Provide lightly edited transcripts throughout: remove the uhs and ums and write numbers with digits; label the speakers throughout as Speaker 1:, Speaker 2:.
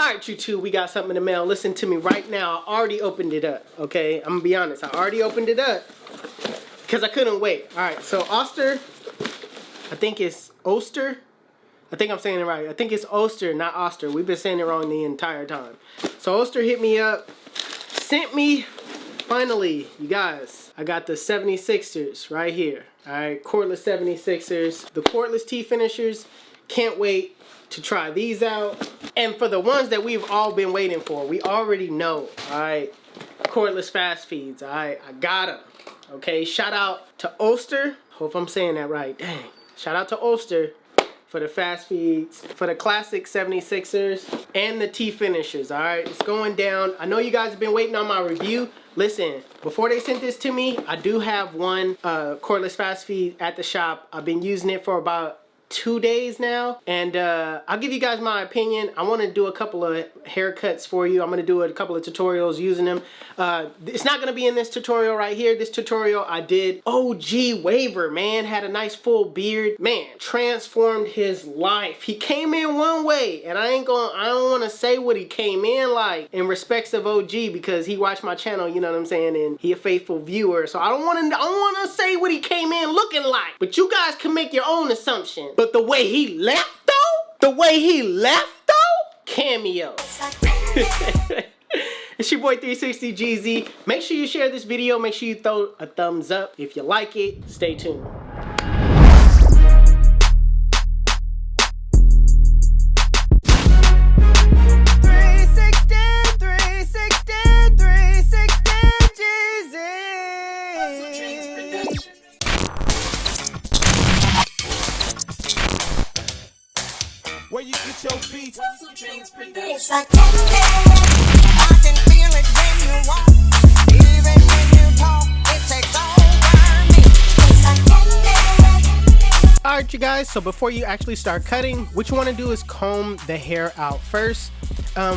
Speaker 1: Alright, YouTube, we got something in the mail. Listen to me right now. I already opened it up, okay? I'm gonna be honest. I already opened it up because I couldn't wait. Alright, so Oster, I think it's Oster. I think I'm saying it right. I think it's Oster, not Oster. We've been saying it wrong the entire time. So Oster hit me up, sent me, finally, you guys, I got the 76ers right here. Alright, cordless 76ers. The cordless T-finishers. Can't wait to try these out. And for the ones that we've all been waiting for, we already know, alright, cordless fast feeds, alright, I got them. Okay, shout out to Oster. Hope I'm saying that right. Dang. Shout out to Oster for the fast feeds, for the classic 76ers, and the T-finishers, alright? It's going down. I know you guys have been waiting on my review. Listen, before they sent this to me, I do have one cordless fast feed at the shop. I've been using it for about 2 days now, and I'll give you guys my opinion. I want to do a couple of haircuts for you. I'm going to do a couple of tutorials using them. It's not going to be in this tutorial right here. This tutorial I did OG Waver, man, had a nice full beard, man, transformed his life. He came in one way, and I don't want to say what he came in like in respects of OG because he watched my channel, you know what I'm saying, and he a faithful viewer, so I don't want to say what he came in looking like, but you guys can make your own assumption. But the way he left though, cameo. It's your boy 360 GZ. Make sure you share this video. Make sure you throw a thumbs up if you like it. Stay tuned.
Speaker 2: Where you get your beats?
Speaker 3: It's like I can feel it when you walk, even when you talk, it takes over me. It's like
Speaker 1: Alright, you guys, so before you actually start cutting, what you want to do is comb the hair out first.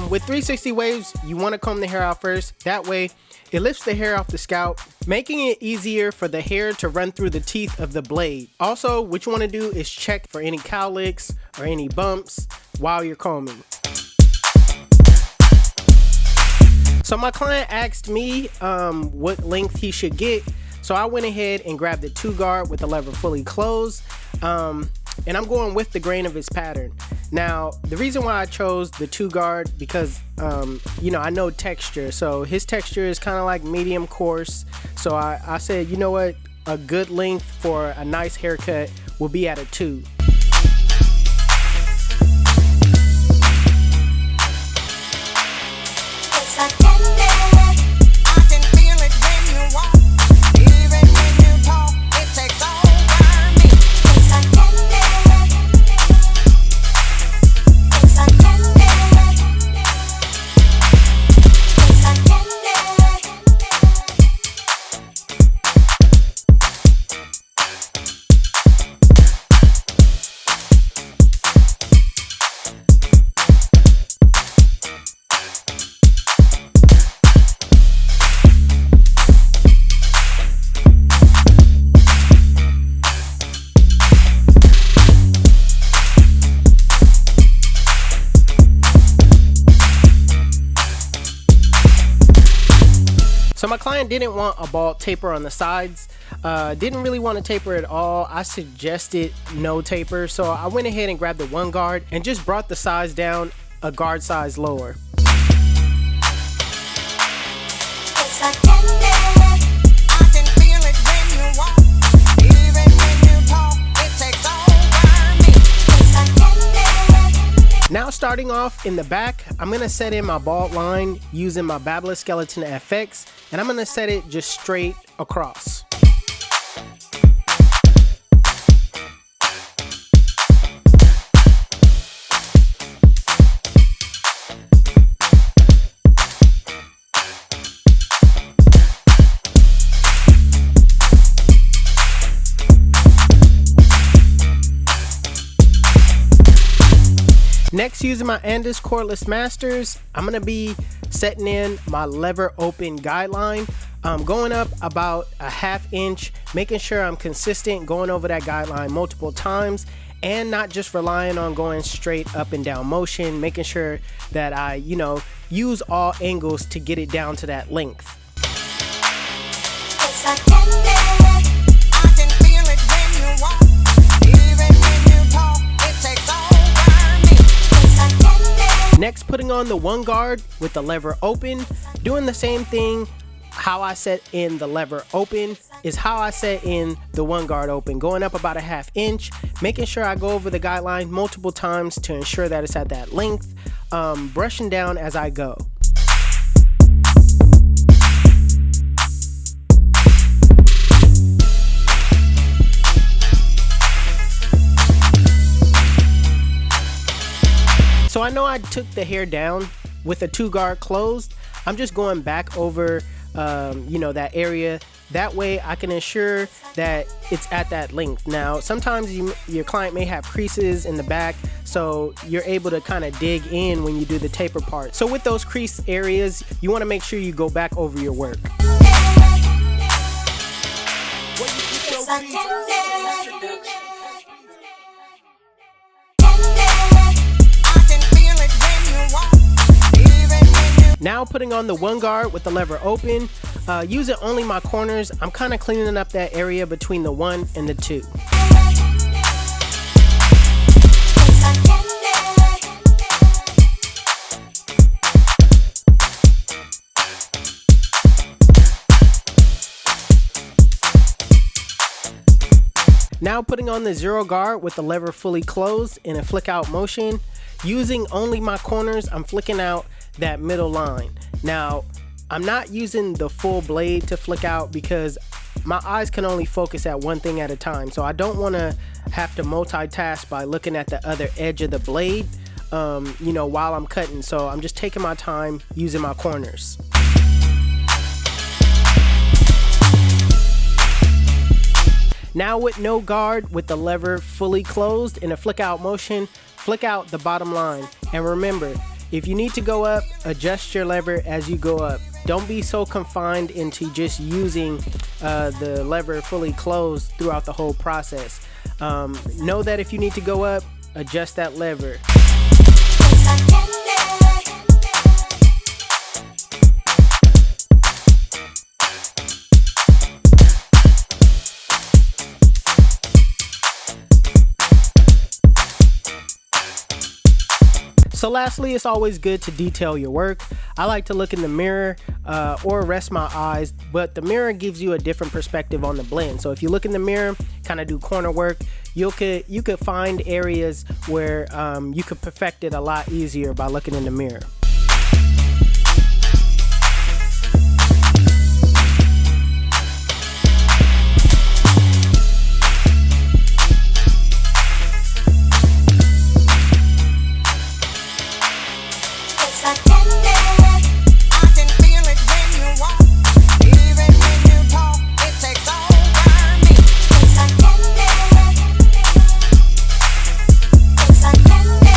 Speaker 1: With 360 waves, you want to comb the hair out first. That way, it lifts the hair off the scalp, making it easier for the hair to run through the teeth of the blade. Also, what you want to do is check for any cowlicks or any bumps while you're combing. So my client asked me what length he should get, so I went ahead and grabbed the 2-guard with the lever fully closed, and I'm going with the grain of his pattern. Now, the reason why I chose the 2-guard because you know, I know texture, so his texture is kind of like medium coarse, so I said, you know what, a good length for a nice haircut will be at a 2. So my client didn't want a bald taper on the sides, didn't really want to taper at all. I suggested no taper, so I went ahead and grabbed the 1-guard and just brought the size down a guard size lower.
Speaker 3: It's like I can feel it when you walk, even when you talk, it takes over me. It's like
Speaker 1: Now starting off in the back, I'm going to set in my bald line using my Babla Skeleton FX, and I'm going to set it just straight across. Next, using my Andis Cordless Masters, I'm going to be setting in my lever open guideline. Going up about a 1/2 inch, making sure I'm consistent, going over that guideline multiple times. and not just relying on going straight up and down motion, making sure that I, use all angles to get it down to that length.
Speaker 3: It's like candy. I can feel it when you walk. Even when you talk, it takes over me. It's like candy.
Speaker 1: Next, putting on the one guard with the lever open. Doing the same thing. How I set in the lever open is how I set in the one guard open, going up about a 1/2 inch, making sure I go over the guideline multiple times to ensure that it's at that length, brushing down as I go. So I know I took the hair down with a 2 guard closed. I'm just going back over that area. That way I can ensure that it's at that length. Now, sometimes your client may have creases in the back, so you're able to kind of dig in when you do the taper part. So with those crease areas, you want to make sure you go back over your work.
Speaker 3: It's like candy.
Speaker 1: Now putting on the one guard with the lever open, using only my corners. I'm kind of cleaning up that area between the 1 and the 2. Now putting on the 0 guard with the lever fully closed in a flick out motion. Using only my corners, I'm flicking out that middle line. Now, I'm not using the full blade to flick out because my eyes can only focus at one thing at a time. So I don't want to have to multitask by looking at the other edge of the blade, while I'm cutting. So I'm just taking my time using my corners. Now with no guard, with the lever fully closed in a flick out motion, flick out the bottom line. And remember, if you need to go up, adjust your lever as you go up. Don't be so confined into just using the lever fully closed throughout the whole process. Know that if you need to go up, adjust that lever.
Speaker 3: It's like candy.
Speaker 1: So lastly, it's always good to detail your work. I like to look in the mirror or rest my eyes, but the mirror gives you a different perspective on the blend. So if you look in the mirror, kind of do corner work, you could find areas where you could perfect it a lot easier by looking in the mirror.
Speaker 3: It's like candy. I can feel it when you walk. Even when you talk, it takes over me. It's like candy. It's like candy.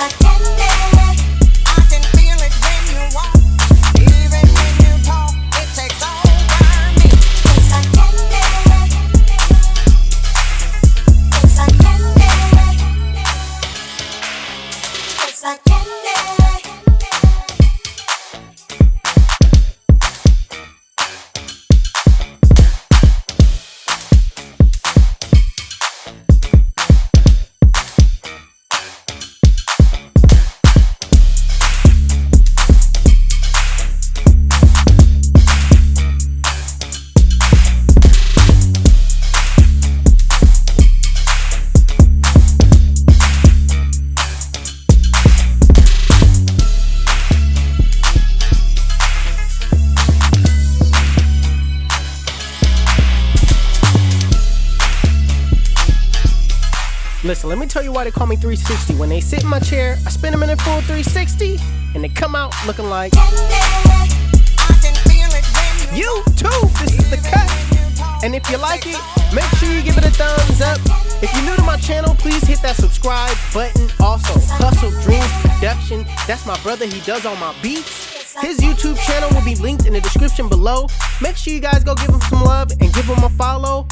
Speaker 3: like candy. I can feel it when you walk, even when you talk. It takes over me. It's like candy. It's like candy. It's like candy.
Speaker 1: Listen, let me tell you why they call me 360. When they sit in my chair, I spin them in a full 360, and they come out looking like you too. This is the cut. And if you like it, make sure you give it a thumbs up. If you're new to my channel, please hit that subscribe button. Also, HustleDreamProduction. That's my brother. He does all my beats. His YouTube channel will be linked in the description below. Make sure you guys go give him some love and give him a follow.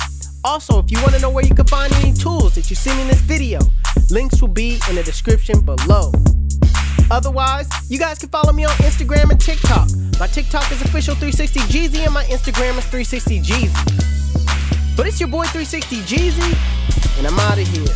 Speaker 1: Also, if you want to know where you can find any tools that you've seen in this video, links will be in the description below. Otherwise, you guys can follow me on Instagram and TikTok. My TikTok is official 360 Jeezy and my Instagram is 360 Jeezy. But it's your boy 360 Jeezy, and I'm out of here.